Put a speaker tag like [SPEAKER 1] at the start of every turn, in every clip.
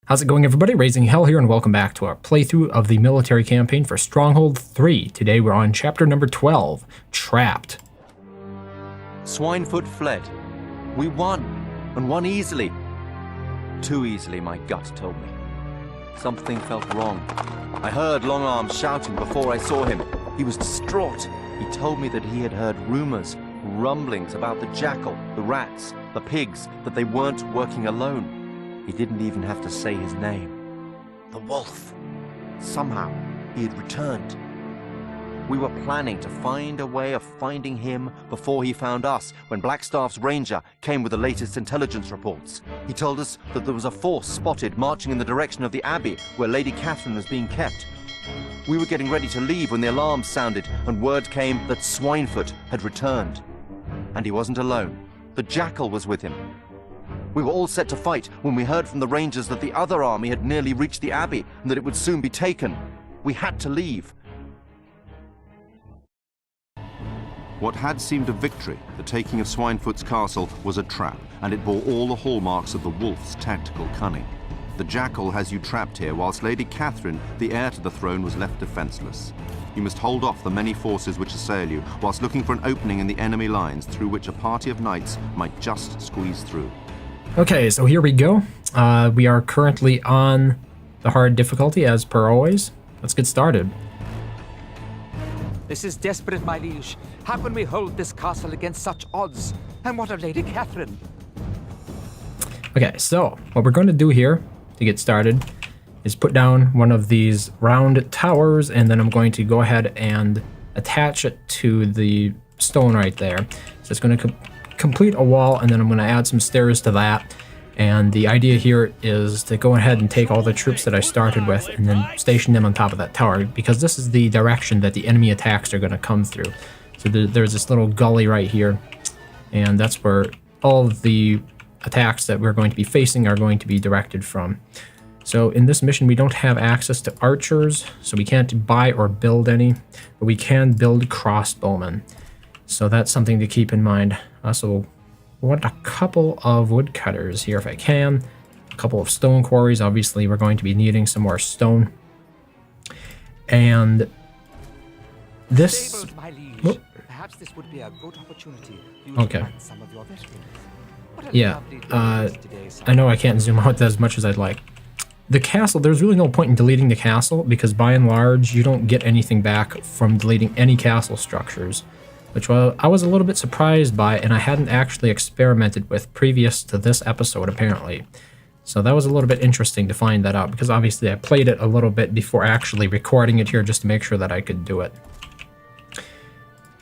[SPEAKER 1] How's it going, everybody? RazingHel here, and welcome back to our playthrough of the military campaign for Stronghold 3. Today we're on chapter number 12, Trapped.
[SPEAKER 2] Swinefoot fled. We won, and won easily. Too easily, my gut told me. Something felt wrong. I heard Longarm shouting before I saw him. He was distraught. He told me that he had heard rumors, rumblings about the jackal, the rats, the pigs, that they weren't working alone. He didn't even have to say his name. The wolf. Somehow, he had returned. We were planning to find a way of finding him before he found us when Blackstaff's ranger came with the latest intelligence reports. He told us that there was a force spotted marching in the direction of the abbey where Lady Catherine was being kept. We were getting ready to leave when the alarm sounded and word came that Swinefoot had returned. And he wasn't alone. The jackal was with him. We were all set to fight when we heard from the rangers that the other army had nearly reached the abbey and that it would soon be taken. We had to leave.
[SPEAKER 3] What had seemed a victory, the taking of Swinefoot's castle, was a trap, and it bore all the hallmarks of the wolf's tactical cunning. The jackal has you trapped here, whilst Lady Catherine, the heir to the throne, was left defenseless. You must hold off the many forces which assail you, whilst looking for an opening in the enemy lines through which a party of knights might just squeeze through.
[SPEAKER 1] Okay, so here we go. We are currently on the hard difficulty, as per always. Let's get started.
[SPEAKER 4] This is desperate, my liege. How can we hold this castle against such odds? And what of Lady Catherine?
[SPEAKER 1] Okay, so what we're going to do here to get started is put down one of these round towers, and then I'm going to go ahead and attach it to the stone right there. So it's going to complete a wall, and then I'm going to add some stairs to that. And the idea here is to go ahead and take all the troops that I started with and then station them on top of that tower, because this is the direction that the enemy attacks are going to come through. So there's this little gully right here, and that's where all of the attacks that we're going to be facing are going to be directed from. So in this mission, we don't have access to archers, so we can't buy or build any, but we can build crossbowmen. So that's something to keep in mind. So I want a couple of woodcutters here if I can. A couple of stone quarries. Obviously, we're going to be needing some more stone. And this...
[SPEAKER 4] Stables, my liege. Perhaps this would be a good opportunity for you
[SPEAKER 1] Okay.
[SPEAKER 4] to plant some of your vegetables. What a
[SPEAKER 1] Yeah,
[SPEAKER 4] lovely day it is today,
[SPEAKER 1] I know I can't zoom out as much as I'd like. The castle, there's really no point in deleting the castle, because by and large, you don't get anything back from deleting any castle structures, which I was a little bit surprised by, and I hadn't actually experimented with previous to this episode, apparently. So that was a little bit interesting to find that out, because obviously I played it a little bit before actually recording it here just to make sure that I could do it.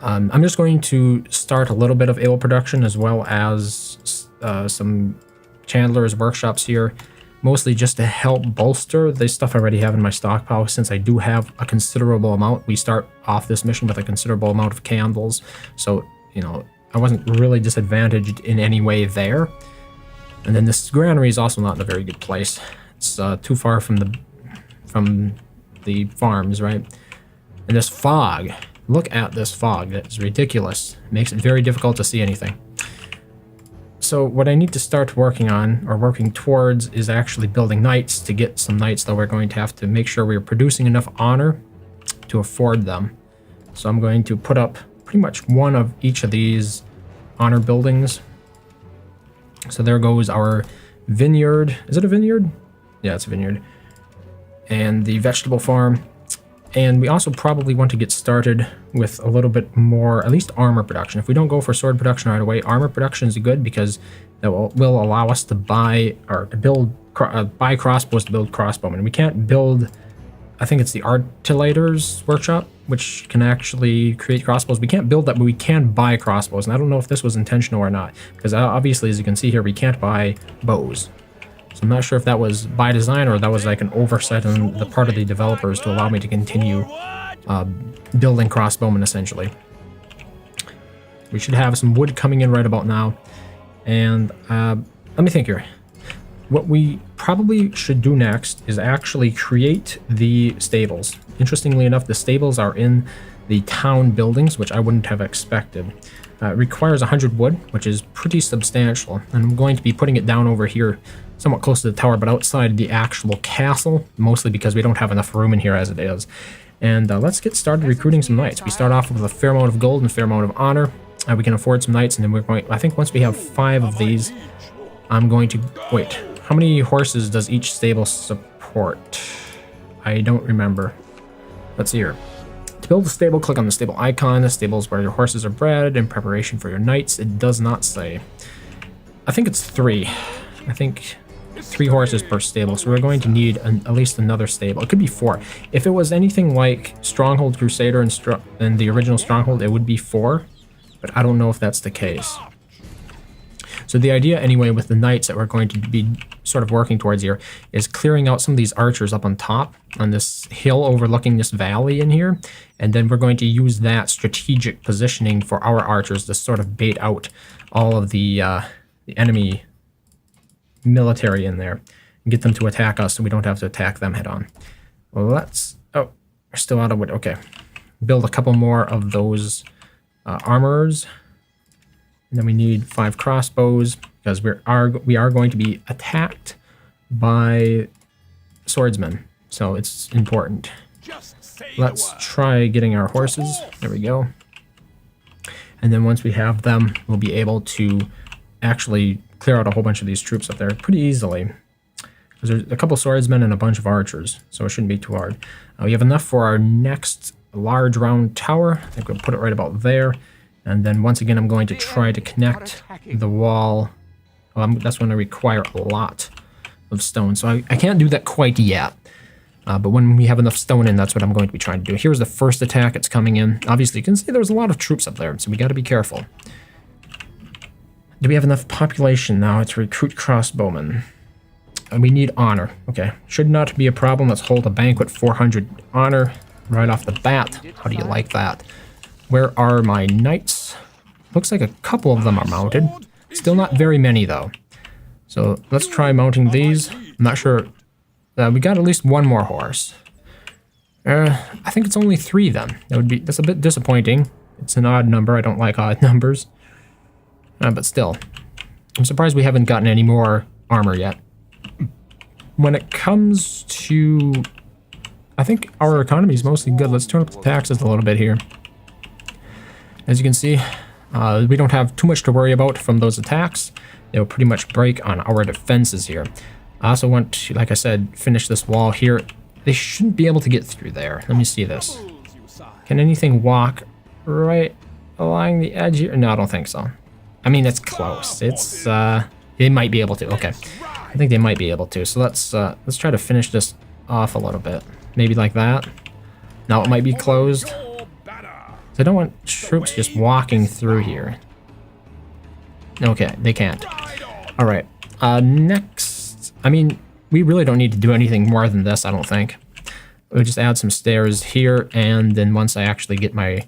[SPEAKER 1] I'm just going to start a little bit of ale production, as well as some chandler's workshops here, mostly just to help bolster the stuff I already have in my stockpile, since I do have a considerable amount. We start off this mission with a considerable amount of candles, so, you know, I wasn't really disadvantaged in any way there. And then this granary is also not in a very good place. It's too far from the farms, right? And this fog, look at this fog, that's ridiculous. It makes it very difficult to see anything. So what I need to start working on, or working towards, is actually building knights. To get some knights, though, we're going to have to make sure we're producing enough honor to afford them. So I'm going to put up pretty much one of each of these honor buildings. So there goes our vineyard. Is it a vineyard? Yeah, it's a vineyard. And the vegetable farm. And we also probably want to get started with a little bit more, at least armor production. If we don't go for sword production right away, armor production is good, because that will allow us to buy or to build buy crossbows to build crossbowmen. We can't build, I think it's the artillator's workshop, which can actually create crossbows. We can't build that, but we can buy crossbows. And I don't know if this was intentional or not, because obviously, as you can see here, we can't buy bows. So I'm not sure if that was by design or that was like an oversight on the part of the developers to allow me to continue building crossbowmen, essentially. We should have some wood coming in right about now. And let me think here. What we probably should do next is actually create the stables. Interestingly enough, the stables are in the town buildings, which I wouldn't have expected. It requires 100 wood, which is pretty substantial, and I'm going to be putting it down over here somewhat close to the tower, but outside the actual castle, mostly because we don't have enough room in here as it is. And let's get started recruiting some knights. We start off with a fair amount of gold and a fair amount of honor. We can afford some knights, and then we're going... I think once we have 5 of these, I'm going to... Wait, how many horses does each stable support? I don't remember. Let's see here. To build a stable, click on the stable icon. The stable is where your horses are bred in preparation for your knights. It does not say. I think it's 3. I think 3 horses per stable, so we're going to need at least another stable. It could be 4. If it was anything like Stronghold, Crusader, and the original Stronghold, it would be 4. But I don't know if that's the case. So the idea anyway with the knights that we're going to be sort of working towards here is clearing out some of these archers up on top on this hill overlooking this valley in here. And then we're going to use that strategic positioning for our archers to sort of bait out all of the enemy military in there and get them to attack us so we don't have to attack them head on. Well, let's... Oh, we're still out of wood. Okay. Build a couple more of those armorers. And then we need 5 crossbows because we are going to be attacked by swordsmen. So it's important. Let's try getting our horses. There we go. And then once we have them, we'll be able to actually clear out a whole bunch of these troops up there pretty easily. Because there's a couple swordsmen and a bunch of archers, so it shouldn't be too hard. We have enough for our next large round tower. I think we'll put it right about there. And then once again, I'm going to try to connect the wall. That's going to require a lot of stone, so I can't do that quite yet. But when we have enough stone in, that's what I'm going to be trying to do. Here's the first attack. It's coming in. Obviously, you can see there's a lot of troops up there, so we got to be careful. Do we have enough population now to recruit crossbowmen? And we need honor. Okay, should not be a problem. Let's hold a banquet. 400 honor right off the bat. How do you like that? Where are my knights? Looks like a couple of them are mounted. Still not very many, though. So let's try mounting these. I'm not sure. We got at least 1 more horse. I think it's only 3 then. That's a bit disappointing. It's an odd number. I don't like odd numbers. But still. I'm surprised we haven't gotten any more armor yet. When it comes to... I think our economy is mostly good. Let's turn up the taxes a little bit here. As you can see, we don't have too much to worry about from those attacks. They'll pretty much break on our defenses here. I also want to, like I said, finish this wall here. They shouldn't be able to get through there. Let me see this. Can anything walk right along the edge here? No, I don't think so. I mean, it's close. It's, they might be able to. Okay. I think they might be able to. So let's try to finish this off a little bit. Maybe like that. Now it might be closed. I don't want troops just walking through here. Okay, they can't. All right. Next, I mean, we really don't need to do anything more than this, I don't think. We'll just add some stairs here, and then once I actually get my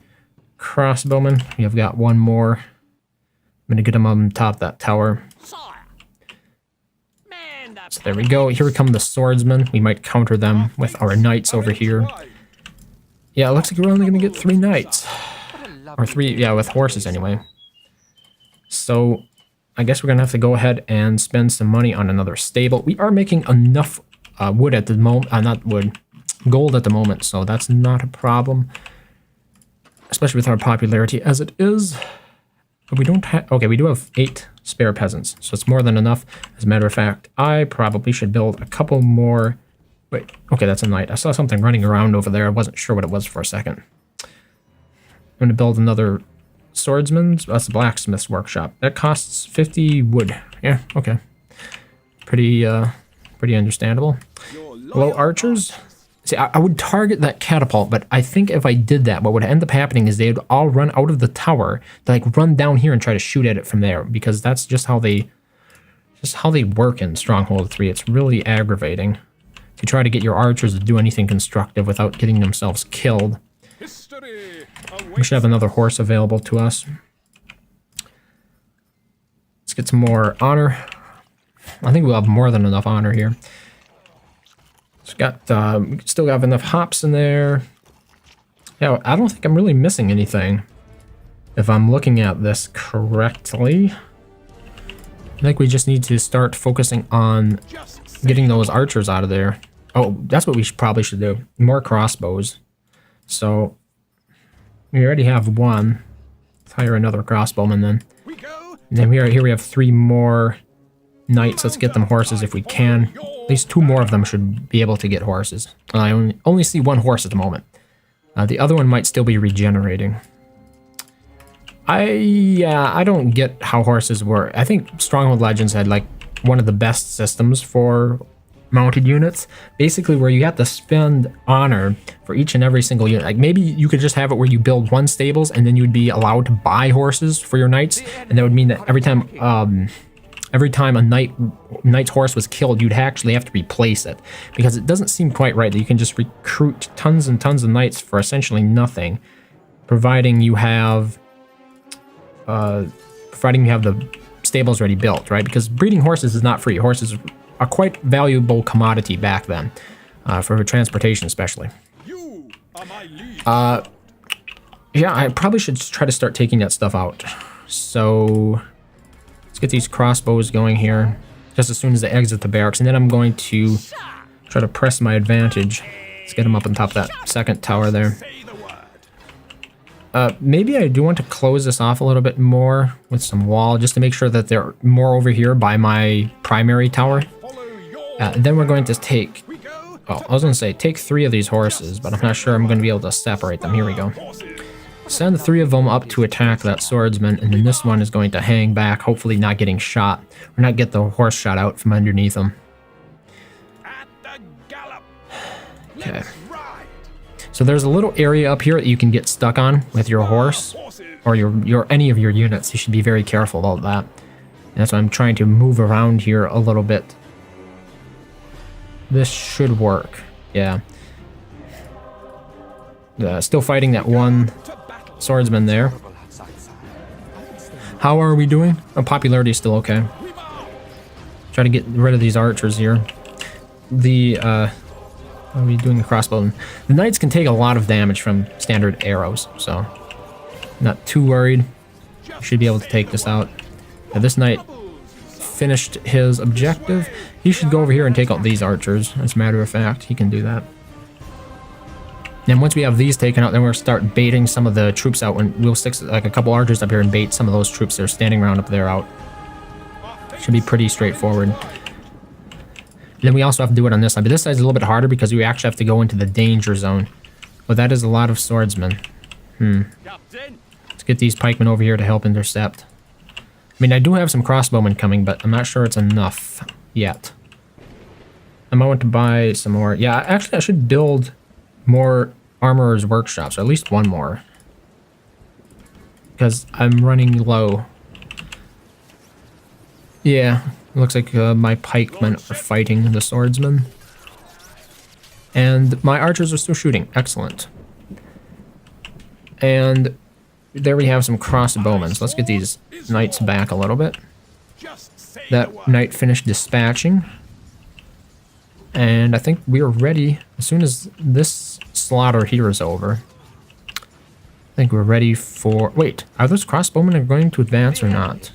[SPEAKER 1] crossbowmen, we have got 1 more. I'm going to get them on top of that tower. So there we go. Here come the swordsmen. We might counter them with our knights over here. Yeah, it looks like we're only going to get 3 knights. Or 3, yeah, with horses anyway. So, I guess we're going to have to go ahead and spend some money on another stable. We are making enough wood at the moment, not wood, gold at the moment, so that's not a problem. Especially with our popularity as it is. But we don't have, okay, we do have 8 spare peasants, so it's more than enough. As a matter of fact, I probably should build a couple more. Wait, okay, that's a knight. I saw something running around over there. I wasn't sure what it was for a second. I'm going to build another swordsman. That's the blacksmith's workshop. That costs 50 wood. Yeah, okay. Pretty understandable. Hello, archers. See, I would target that catapult, but I think if I did that, what would end up happening is they would all run out of the tower, like run down here and try to shoot at it from there, because that's just how they work in Stronghold 3. It's really aggravating to try to get your archers to do anything constructive without getting themselves killed. We should have another horse available to us. Let's get some more honor. I think we'll have more than enough honor here. It's got, we still have enough hops in there. Yeah, I don't think I'm really missing anything. If I'm looking at this correctly. I think we just need to start focusing on getting those archers out of there. Oh, that's what we probably should do. More crossbows. So we already have one. Let's hire another crossbowman then. And then here we have 3 more knights. Let's get them horses if we can. At least 2 more of them should be able to get horses. I only see 1 horse at the moment. The other one might still be regenerating. I don't get how horses work. I think Stronghold Legends had like one of the best systems for mounted units, basically where you have to spend honor for each and every single unit. Like maybe you could just have it where you build 1 stables and then you'd be allowed to buy horses for your knights, and that would mean that every time a knight's horse was killed, you'd actually have to replace it, because it doesn't seem quite right that you can just recruit tons and tons of knights for essentially nothing, providing you have the stables already built, right? Because breeding horses is not free. Horses are a quite valuable commodity back then, for transportation especially. Yeah, I probably should try to start taking that stuff out. So let's get these crossbows going here just as soon as they exit the barracks, and then I'm going to try to press my advantage. Let's get them up on top of that 2nd tower there. Maybe I do want to close this off a little bit more with some wall, just to make sure that they're more over here by my primary tower. Then we're going to take, well, I was going to say take 3 of these horses, but I'm not sure I'm going to be able to separate them. Here we go. Send 3 of them up to attack that swordsman, and then this one is going to hang back, hopefully not getting shot, or not get the horse shot out from underneath him. Okay. So there's a little area up here that you can get stuck on with your horse, or your any of your units. You should be very careful about that. And that's why I'm trying to move around here a little bit. This should work. Yeah. Still fighting that 1 swordsman there. How are we doing? Oh, popularity is still okay. Try to get rid of these archers here. How are we doing the crossbow? The knights can take a lot of damage from standard arrows, so not too worried. Should be able to take this out. Now, this knight finished his objective. He should go over here and take out these archers. As a matter of fact, he can do that. And once we have these taken out, then we'll start baiting some of the troops out. And we'll stick like a couple archers up here and bait some of those troops that are standing around up there out. Should be pretty straightforward. Then we also have to do it on this side, but this side's a little bit harder because we actually have to go into the danger zone. But that is a lot of swordsmen. Let's get these pikemen over here to help intercept. I mean, I do have some crossbowmen coming, but I'm not sure it's enough yet. I might want to buy some more. Yeah, actually, I should build more armorer's workshops, or at least 1 more. Because I'm running low. Yeah. Looks like my pikemen are fighting the swordsmen. And my archers are still shooting. Excellent. And there we have some crossbowmen. So let's get these knights back a little bit. That knight finished dispatching. And I think we are ready as soon as this slaughter here is over. I think we're ready for... Wait, are those crossbowmen going to advance or not?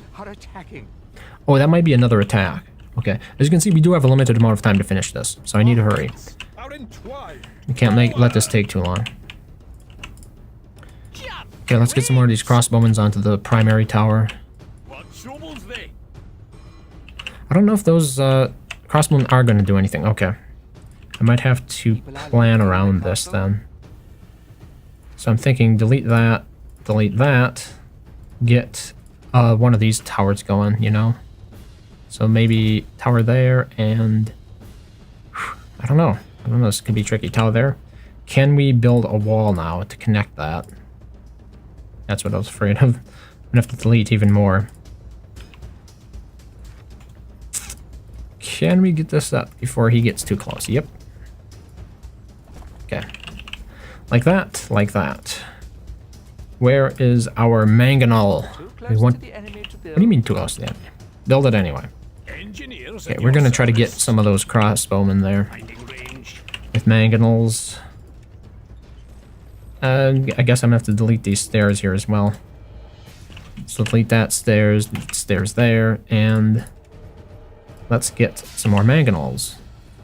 [SPEAKER 1] Oh, that might be another attack. Okay. As you can see, we do have a limited amount of time to finish this, so I need to hurry. We can't let this take too long. Okay, let's get some more of these crossbowmen onto the primary tower. I don't know if those crossbowmen are going to do anything. Okay. I might have to plan around this then. So I'm thinking delete that, get one of these towers going, you know? So maybe tower there, and I don't know, this could be tricky. Tower there. Can we build a wall now to connect that? That's what I was afraid of. I'm gonna have to delete even more. Can we get this up before he gets too close? Yep. Okay. Like that, like that. Where is our mangonel? We want... What do you mean too close to the enemy? Build it anyway. Okay, we're gonna try to get some of those crossbowmen there. With mangonels. I guess I'm gonna have to delete these stairs here as well. So delete that stairs there, and let's get some more mangonels.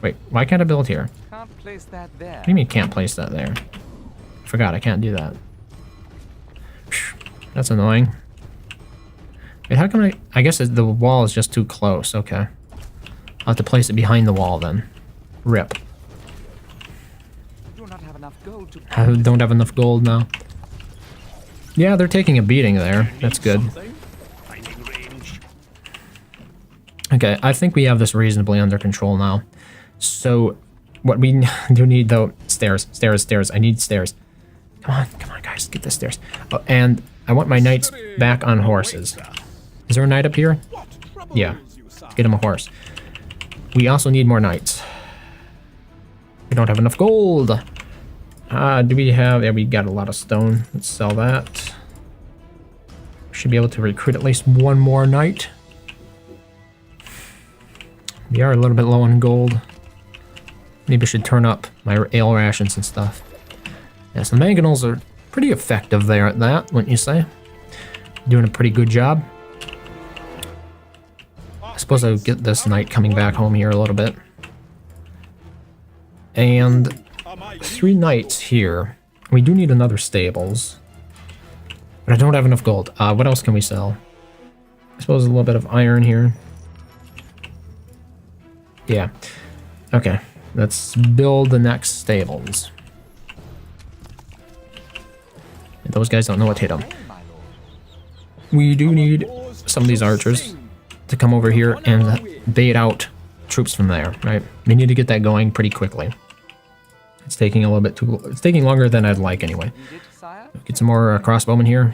[SPEAKER 1] Wait, why can't I build here?
[SPEAKER 4] Can't place that there.
[SPEAKER 1] What do you mean can't place that there? I forgot, I can't do that. That's annoying. Wait, how come I guess the wall is just too close. Okay. I'll have to place it behind the wall then. Rip.
[SPEAKER 4] Do not have enough gold to
[SPEAKER 1] I don't have enough gold now. Yeah, they're taking a beating there. That's good. Okay, I think we have this reasonably under control now. So, what we do need though, stairs. I need stairs. Come on, guys, get the stairs. Oh, and I want my knights back on horses. Is there a knight up here? Yeah, let's get him a horse. We also need more knights. We don't have enough gold. Do we have... Yeah, we got a lot of stone. Let's sell that. Should be able to recruit at least one more knight. We are a little bit low on gold. Maybe I should turn up my ale rations and stuff. Yes, the mangonels are pretty effective there at that, wouldn't you say? Doing a pretty good job. I suppose I'll get this knight coming back home here a little bit. And 3 knights here. We do need another stables. But I don't have enough gold. What else can we sell? I suppose a little bit of iron here. Yeah. Okay. Let's build the next stables. And those guys don't know what to hit them. We do need some of these archers to come over here and bait out troops from there, right? We need to get that going pretty quickly. It's taking a little bit too... It's taking longer than I'd like anyway. Get some more crossbowmen here.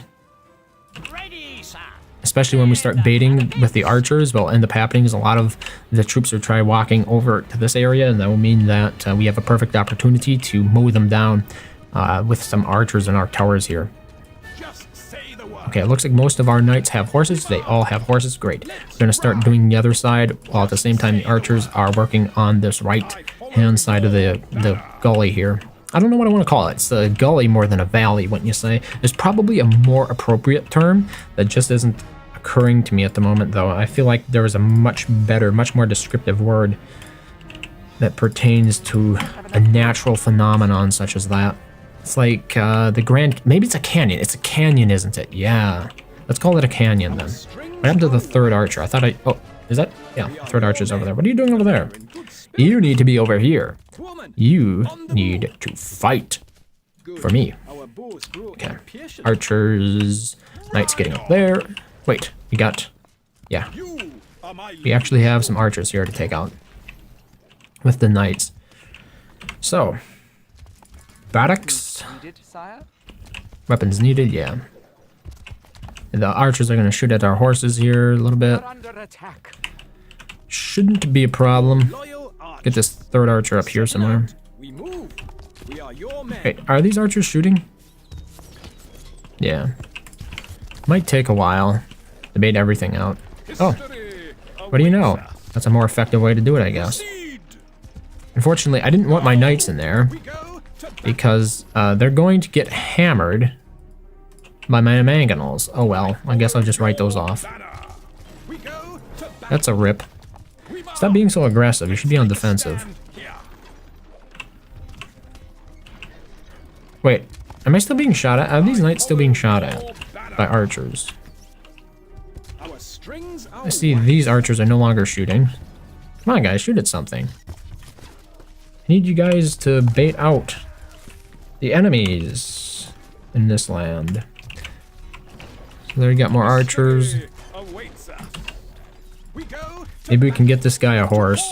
[SPEAKER 1] Especially when we start baiting with the archers, what will end up happening is a lot of the troops will try walking over to this area, and that will mean that we have a perfect opportunity to mow them down with some archers in our towers here. Okay, it looks like most of our knights have horses. They all have horses. Great. We're going to start doing the other side, while at the same time the archers are working on this right-hand side of the gully here. I don't know what I want to call it. It's a gully more than a valley, wouldn't you say? There's probably a more appropriate term that just isn't occurring to me at the moment, though. I feel like there is a much better, much more descriptive word that pertains to a natural phenomenon such as that. It's like the grand... Maybe it's a canyon. It's a canyon, isn't it? Yeah. Let's call it a canyon, then. What happened to the third archer? I thought I... Oh, is that... Yeah, the third archer's over there. What are you doing over there? You need to be over here. You need to fight for me. Okay. Archers... Knights getting up there. Wait, we got... Yeah. We actually have some archers here to take out with the knights. So... Barracks. Weapons needed, yeah. The archers are going to shoot at our horses here a little bit. Shouldn't be a problem. Get this third archer up here somewhere. Wait, are these archers shooting? Yeah. Might take a while to bait everything out. Oh, what do you know? That's a more effective way to do it, I guess. Unfortunately, I didn't want my knights in there, because they're going to get hammered by my mangonels. Oh well, I guess I'll just write those off. That's a rip. Stop being so aggressive, you should be on defensive. Wait, am I still being shot at? Are these knights still being shot at by archers? I see these archers are no longer shooting. Come on guys, shoot at something. I need you guys to bait out the enemies in this land. So there you got more archers. Maybe we can get this guy a horse.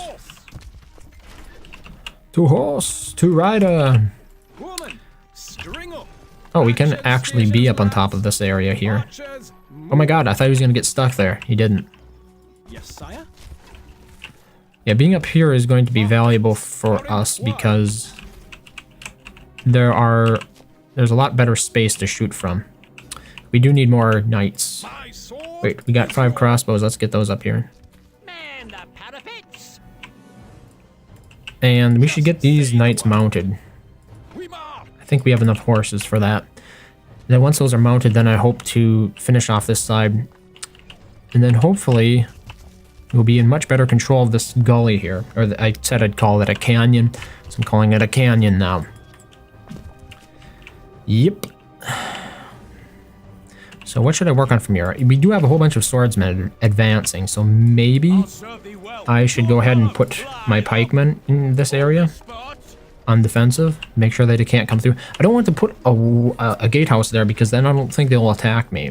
[SPEAKER 1] To horse, to rider. Oh, we can actually be up on top of this area here. Oh my god, I thought he was gonna get stuck there. He didn't. Yeah, being up here is going to be valuable for us because there's a lot better space to shoot from. We do need more knights. Wait, we got 5 crossbows. Let's get those up here. And we should get these knights mounted. I think we have enough horses for that. Then once those are mounted, then I hope to finish off this side. And then hopefully we'll be in much better control of this gully here. Or I said I'd call it a canyon, so I'm calling it a canyon now. Yep. So what should I work on from here? We do have a whole bunch of swordsmen advancing, so maybe I should go ahead and put my pikemen in this area on defensive. Make sure that they can't come through. I don't want to put a gatehouse there because then I don't think they'll attack me.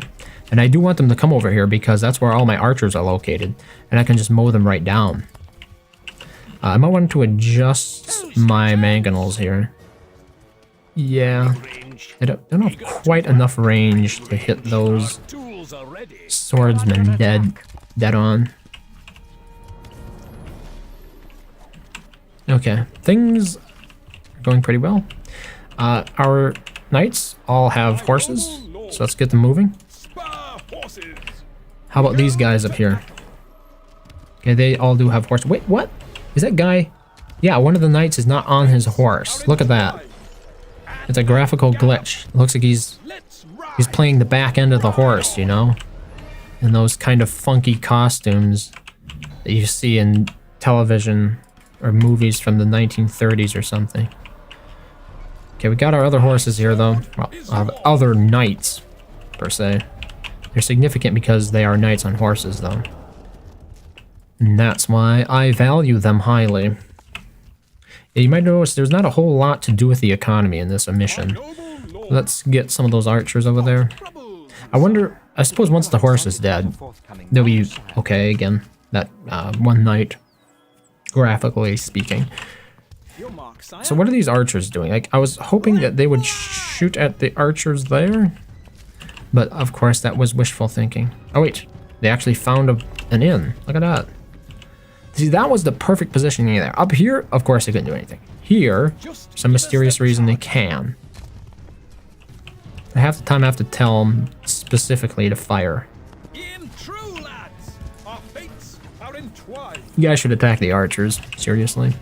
[SPEAKER 1] And I do want them to come over here because that's where all my archers are located. And I can just mow them right down. I might want to adjust my mangonels here. Yeah. I don't have quite enough range to hit those swordsmen dead on. Okay, things are going pretty well. Our knights all have horses, so let's get them moving. How about these guys up here? Okay, they all do have horses. Wait, what? Is that guy? Yeah, one of the knights is not on his horse. Look at that. It's a graphical glitch. It looks like he's playing the back end of the horse, you know? In those kind of funky costumes that you see in television or movies from the 1930s or something. Okay, we got our other horses here, though. Well, other knights, per se. They're significant because they are knights on horses, though. And that's why I value them highly. Yeah, you might notice there's not a whole lot to do with the economy in this mission. Let's get some of those archers over there. I wonder, I suppose once the horse is dead, they'll be okay again. That one knight, graphically speaking. So what are these archers doing? Like, I was hoping that they would shoot at the archers there. But of course that was wishful thinking. Oh wait, they actually found an inn. Look at that. See, that was the perfect positioning there. Up here, of course, they couldn't do anything. Here, for some mysterious reason, they can. Half the time I have to tell them specifically to fire. You guys should attack the archers, seriously.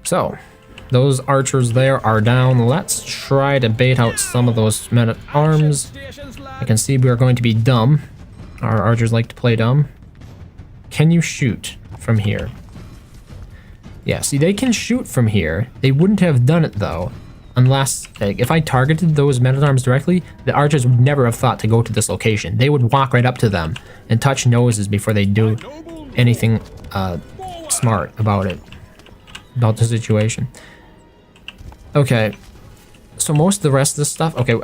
[SPEAKER 1] So, those archers there are down. Let's try to bait out some of those men-at-arms. I can see we are going to be dumb. Our archers like to play dumb. Can you shoot from here? Yeah, see, they can shoot from here. They wouldn't have done it, though, unless, like, if I targeted those men-at-arms directly, the archers would never have thought to go to this location. They would walk right up to them and touch noses before they do anything smart about it, about the situation. Okay, so most of the rest of this stuff, okay,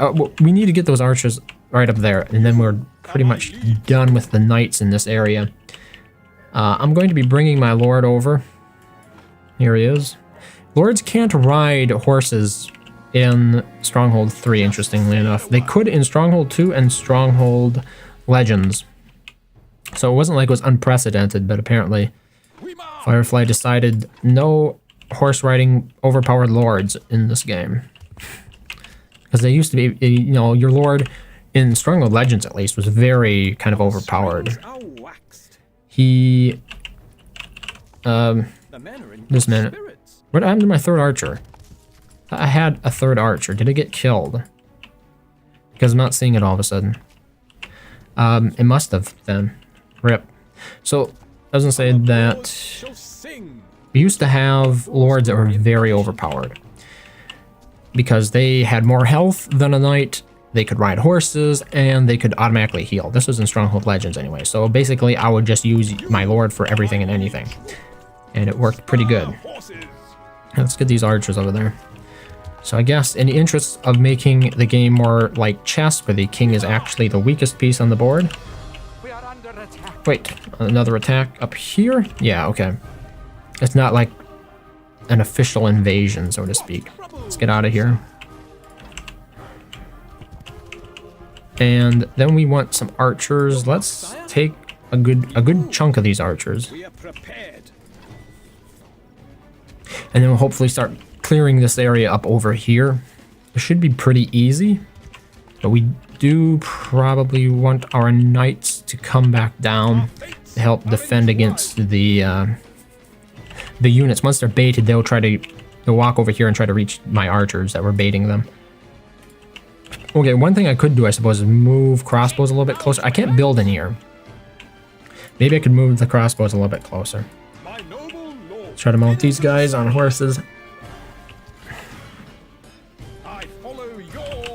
[SPEAKER 1] we need to get those archers right up there, and then we're pretty much done with the knights in this area. I'm going to be bringing my lord over. Here he is. Lords can't ride horses in Stronghold 3, interestingly enough. They could in Stronghold 2 and Stronghold Legends. So it wasn't like it was unprecedented, but apparently Firefly decided no horse riding overpowered lords in this game. Because they used to be, you know, your lord in Stronghold Legends at least was very kind of overpowered. He, this man, what happened to my third archer? I had a third archer. Did it get killed? Because I'm not seeing it all of a sudden. It must have then. Rip. So, I was gonna say that we used to have lords that were very overpowered. Because they had more health than a knight, they could ride horses, and they could automatically heal. This was in Stronghold Legends anyway. So basically, I would just use my lord for everything and anything. And it worked pretty good. Let's get these archers over there. So I guess in the interest of making the game more like chess, where the king is actually the weakest piece on the board. Wait, another attack up here? Yeah, okay. It's not like an official invasion, so to speak. Let's get out of here. And then we want some archers. Let's take a good chunk of these archers. And then we'll hopefully start clearing this area up over here. It should be pretty easy. But we do probably want our knights to come back down to help defend against the units. Once they're baited, they'll walk over here and try to reach my archers that were baiting them. Okay, one thing I could do, I suppose, is move crossbows a little bit closer. I can't build in here. Maybe I could move the crossbows a little bit closer. Let's try to mount these guys on horses.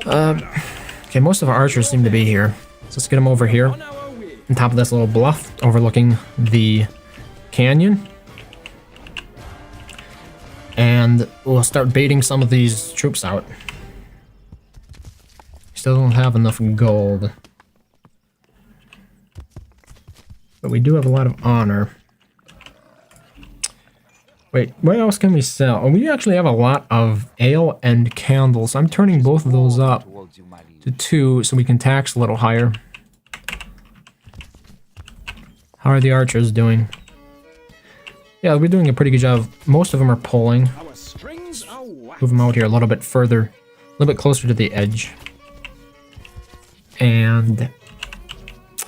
[SPEAKER 1] Okay, most of our archers seem to be here. So let's get them over here. On top of this little bluff overlooking the canyon. And we'll start baiting some of these troops out. Still don't have enough gold. But we do have a lot of honor. Wait, what else can we sell? Oh, we actually have a lot of ale and candles. I'm turning both of those up to 2 so we can tax a little higher. How are the archers doing? Yeah, we're doing a pretty good job. Most of them are pulling. Move them out here a little bit further, a little bit closer to the edge. And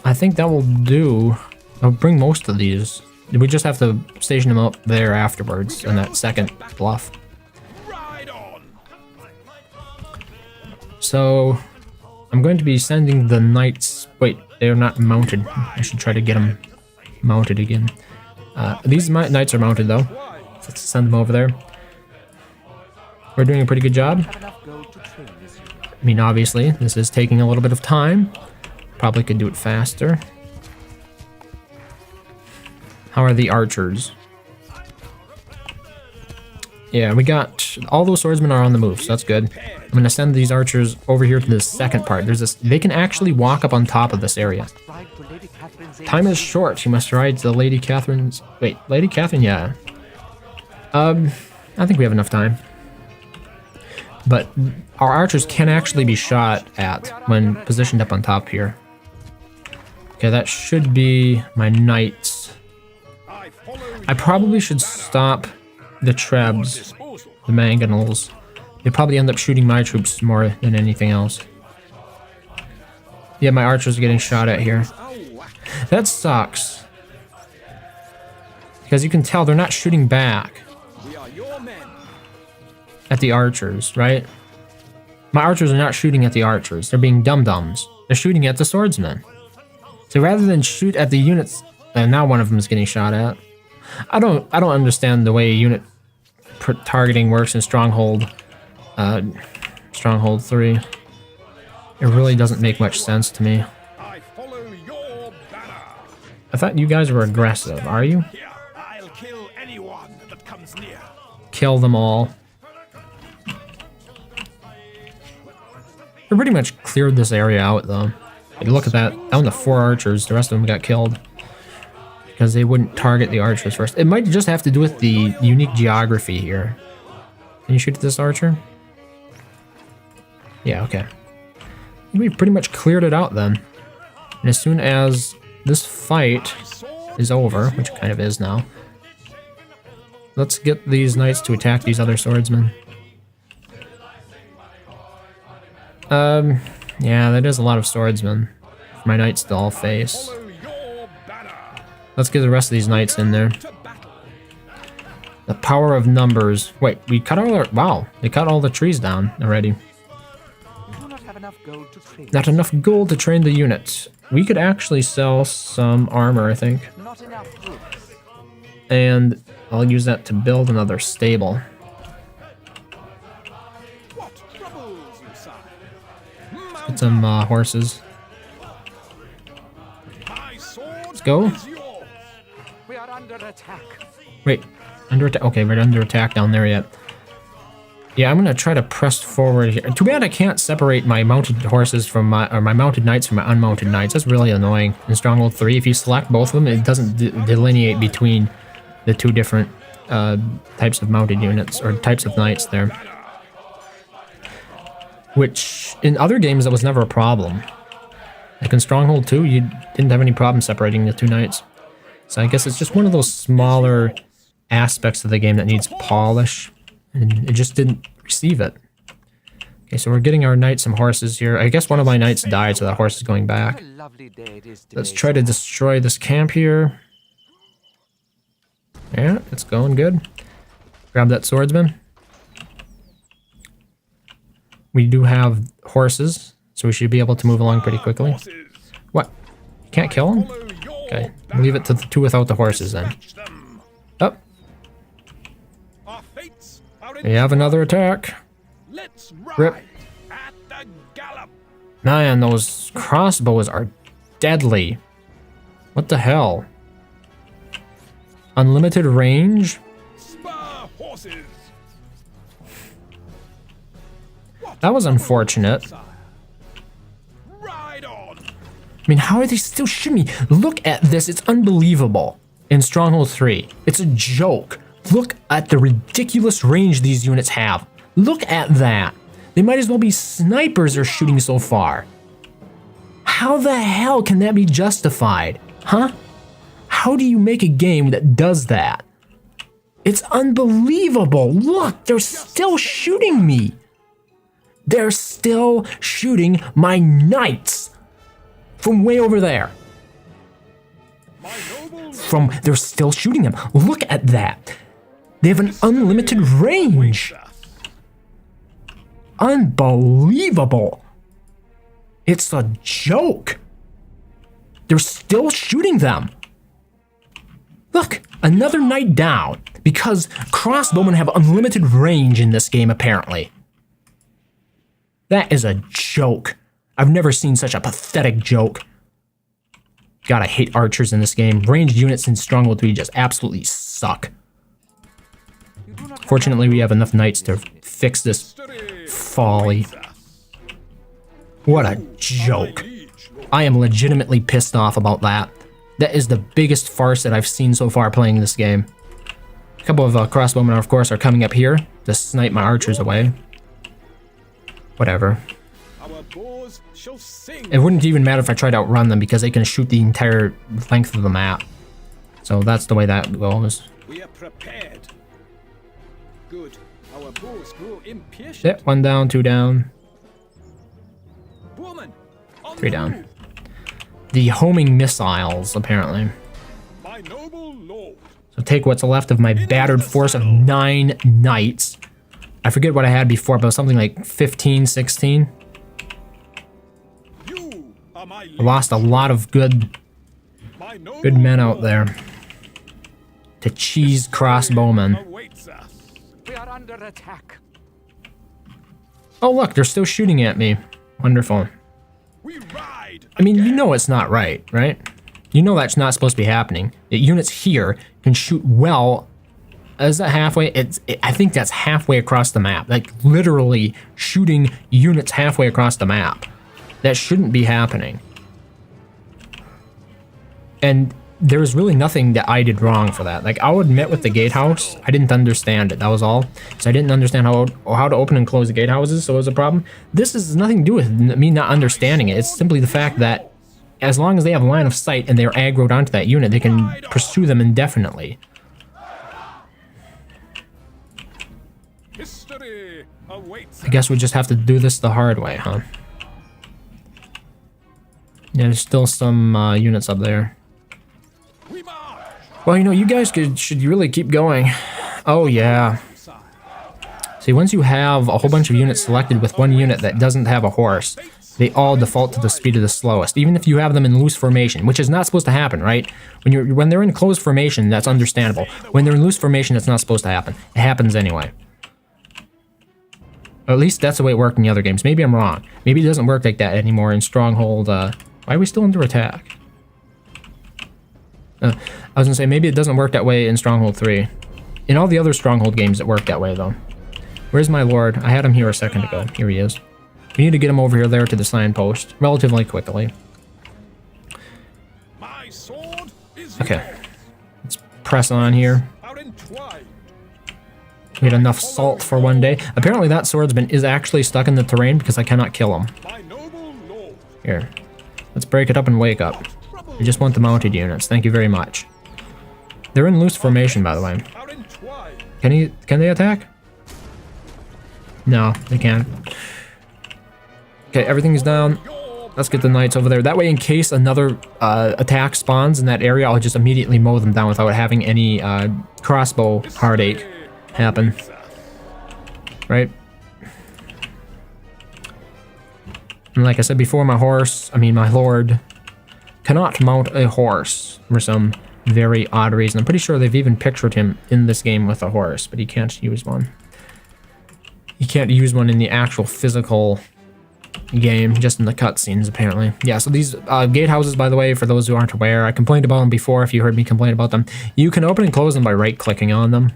[SPEAKER 1] I think that will do. I'll bring most of these. We just have to station them up there afterwards in that second bluff. So I'm going to be sending the knights. Wait, they're not mounted. I should try to get them mounted again. These knights are mounted though. So let's send them over there. We're doing a pretty good job. I mean, obviously, this is taking a little bit of time. Probably could do it faster. How are the archers? Yeah, we got all those swordsmen are on the move, so that's good. I'm gonna send these archers over here to the second part. There's this. They can actually walk up on top of this area. Time is short. You must ride to Lady Catherine's. Wait, Lady Catherine? Yeah. I think we have enough time. But our archers can actually be shot at when positioned up on top here. Okay, that should be my knights. I probably should stop the Trebs, the Mangonels. They probably end up shooting my troops more than anything else. Yeah, my archers are getting shot at here. That sucks. Because you can tell they're not shooting back at the archers, right? My archers are not shooting at the archers. They're being dum-dums. They're shooting at the swordsmen. So rather than shoot at the units, and now one of them is getting shot at. I don't understand the way unit targeting works in Stronghold. Stronghold 3. It really doesn't make much sense to me. I thought you guys were aggressive. Are you?
[SPEAKER 5] I'll kill anyone that comes near.
[SPEAKER 1] Kill them all. We pretty much cleared this area out, though. Like, look at that. Down to 4 archers. The rest of them got killed. Because they wouldn't target the archers first. It might just have to do with the unique geography here. Can you shoot at this archer? Yeah, okay. We pretty much cleared it out then. And as soon as this fight is over, which it kind of is now, let's get these knights to attack these other swordsmen. Yeah, that is a lot of swordsmen for my knights to all face. Let's get the rest of these knights in there. The power of numbers. Wait, we cut all our... Wow, they cut all the trees down already. Not enough gold to train the units. We could actually sell some armor, I think. And I'll use that to build another stable. Let's get some horses. Let's go.
[SPEAKER 4] We are under attack.
[SPEAKER 1] Wait, under attack. Okay, we're under attack down there yet. Yeah, I'm gonna try to press forward here. Too bad I can't separate my mounted horses from my mounted knights from my unmounted knights. That's really annoying. In Stronghold 3, if you select both of them, it doesn't delineate between the two different types of mounted units or types of knights there. Which in other games that was never a problem. Like in Stronghold 2, you didn't have any problem separating the two knights. So I guess it's just one of those smaller aspects of the game that needs polish. And it just didn't receive it. Okay, so we're getting our knights some horses here. I guess one of my knights died, so that horse is going back. Let's try to destroy this camp here. Yeah, it's going good. Grab that swordsman. We do have horses So we should be able to move along pretty quickly.
[SPEAKER 5] Horses.
[SPEAKER 1] What? You can't kill him?
[SPEAKER 5] Follow your
[SPEAKER 1] Okay,
[SPEAKER 5] banner.
[SPEAKER 1] leave it to the two without the horses then.
[SPEAKER 5] Dispatch them.
[SPEAKER 1] Oh,
[SPEAKER 5] Our fates are in
[SPEAKER 1] we have another attack.
[SPEAKER 5] Let's ride
[SPEAKER 1] Rip.
[SPEAKER 5] at the gallop.
[SPEAKER 1] Man, those crossbows are deadly. What the hell? Unlimited range?
[SPEAKER 5] Spur horses.
[SPEAKER 1] That was unfortunate.
[SPEAKER 5] Sire. Ride on.
[SPEAKER 1] I mean, how are they still shooting me? Look at this, it's unbelievable. In Stronghold 3, it's a joke. Look at the ridiculous range these units have. Look at that. They might as well be snipers they're shooting so far. How the hell can that be justified? Huh? How do you make a game that does that? It's unbelievable. Look, they're still shooting me. They're still shooting my knights from way over there.
[SPEAKER 5] My noble
[SPEAKER 1] They're still shooting them. Look at that. They have an unlimited range. Unbelievable. It's a joke. They're still shooting them. Look, another knight down because crossbowmen have unlimited range in this game apparently. That is a joke. I've never seen such a pathetic joke. God, I hate archers in this game. Ranged units in Stronghold 3 just absolutely suck. Fortunately, we have enough knights to fix this folly. What a joke. I am legitimately pissed off about that. That is the biggest farce that I've seen so far playing this game. A couple of crossbowmen, of course, are coming up here to snipe my archers away. Whatever.
[SPEAKER 5] Our boars shall sing.
[SPEAKER 1] It wouldn't even matter if I tried to outrun them because they can shoot the entire length of the map. So that's the way that goes.
[SPEAKER 5] We are prepared. Good. Our boars grow impatient.
[SPEAKER 1] Yep, 1 down, 2 down,
[SPEAKER 5] Woman, on
[SPEAKER 1] 3
[SPEAKER 5] the
[SPEAKER 1] down.
[SPEAKER 5] move.
[SPEAKER 1] The homing missiles, apparently.
[SPEAKER 5] My noble lord.
[SPEAKER 1] So take what's left of my battered force of 9 knights. I forget what I had before, but something like 15, 16.
[SPEAKER 5] You are my
[SPEAKER 1] I lost a lot of good
[SPEAKER 5] noble
[SPEAKER 1] men out
[SPEAKER 5] lord.
[SPEAKER 1] there to cheese crossbowmen.
[SPEAKER 5] Awaits us.
[SPEAKER 4] We are under attack.
[SPEAKER 1] Oh look, they're still shooting at me. Wonderful.
[SPEAKER 5] We ride.
[SPEAKER 1] I mean, you know it's not right? You know that's not supposed to be happening. The units here can shoot well. Is that halfway? I think that's halfway across the map. Like literally shooting units halfway across the map. That shouldn't be happening. And there was really nothing that I did wrong for that. Like I'll admit with the gatehouse, I didn't understand it. That was all. So I didn't understand how to open and close the gatehouses. So it was a problem. This has nothing to do with me not understanding it. It's simply the fact that as long as they have line of sight and they're aggroed onto that unit, they can pursue them indefinitely.
[SPEAKER 5] History awaits
[SPEAKER 1] I guess we just have to do this the hard way, huh? Yeah, there's still some units up there.
[SPEAKER 5] We march.
[SPEAKER 1] Well, you know, you guys should really keep going. Oh, yeah. See, once you have a whole bunch of units selected with one unit that doesn't have a horse, they all default to the speed of the slowest, even if you have them in loose formation, which is not supposed to happen, right? When they're in closed formation, that's understandable. When they're in loose formation, that's not supposed to happen. It happens anyway. Or at least that's the way it worked in the other games. Maybe I'm wrong. Maybe it doesn't work like that anymore in Stronghold. Why are we still under attack? I was gonna say, maybe it doesn't work that way in Stronghold 3. In all the other Stronghold games, it worked that way, though. Where's my lord? I had him here a second ago. Here he is. We need to get him over here, there to the signpost, relatively quickly.
[SPEAKER 5] My sword is
[SPEAKER 1] Okay.
[SPEAKER 5] yours.
[SPEAKER 1] Let's press on here.
[SPEAKER 5] Are entwined.
[SPEAKER 1] We had enough salt for one day. Apparently that swordsman is actually stuck in the terrain because I cannot kill him.
[SPEAKER 5] My noble lord.
[SPEAKER 1] Here. Let's break it up and wake up. We just want the mounted units. Thank you very much. They're in loose formation, by the way.
[SPEAKER 5] Are entwined.
[SPEAKER 1] Can they attack? No, they can't. Okay, everything's down. Let's get the knights over there. That way, in case another attack spawns in that area, I'll just immediately mow them down without having any crossbow heartache happen. Right? And like I said before, my lord cannot mount a horse for some very odd reason. I'm pretty sure they've even pictured him in this game with a horse, but he can't use one. He can't use one in the actual physical game, just in the cutscenes, apparently. Yeah, so these gatehouses, by the way, for those who aren't aware, I complained about them before, if you heard me complain about them. You can open and close them by right-clicking on them.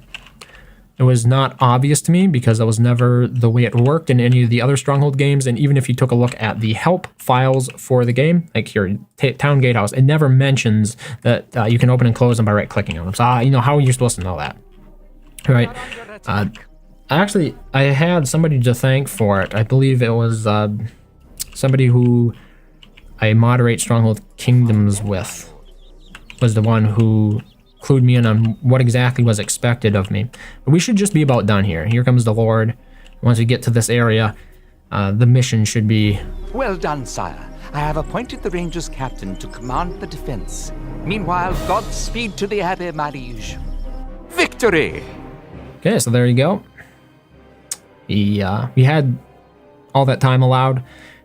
[SPEAKER 1] It was not obvious to me because that was never the way it worked in any of the other Stronghold games, and even if you took a look at the help files for the game, like your town gatehouse, it never mentions that you can open and close them by right-clicking on them. So, you know, how are you supposed to know that? All right. Actually, I had somebody to thank for it. I believe it was somebody who I moderate Stronghold Kingdoms with was the one who clued me in on what exactly was expected of me. But we should just be about done here. Here comes the Lord. Once we get to this area, the mission should be...
[SPEAKER 4] Well done, sire. I have appointed the Rangers captain to command the defense. Meanwhile, Godspeed to the Abbé Malige. Victory!
[SPEAKER 1] Okay, so there you go. We had all that time allowed.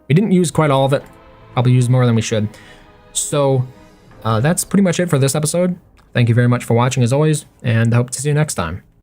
[SPEAKER 1] We didn't use quite all of it. Probably used more than we should. So that's pretty much it for this episode. Thank you very much for watching as always, and I hope to see you next time.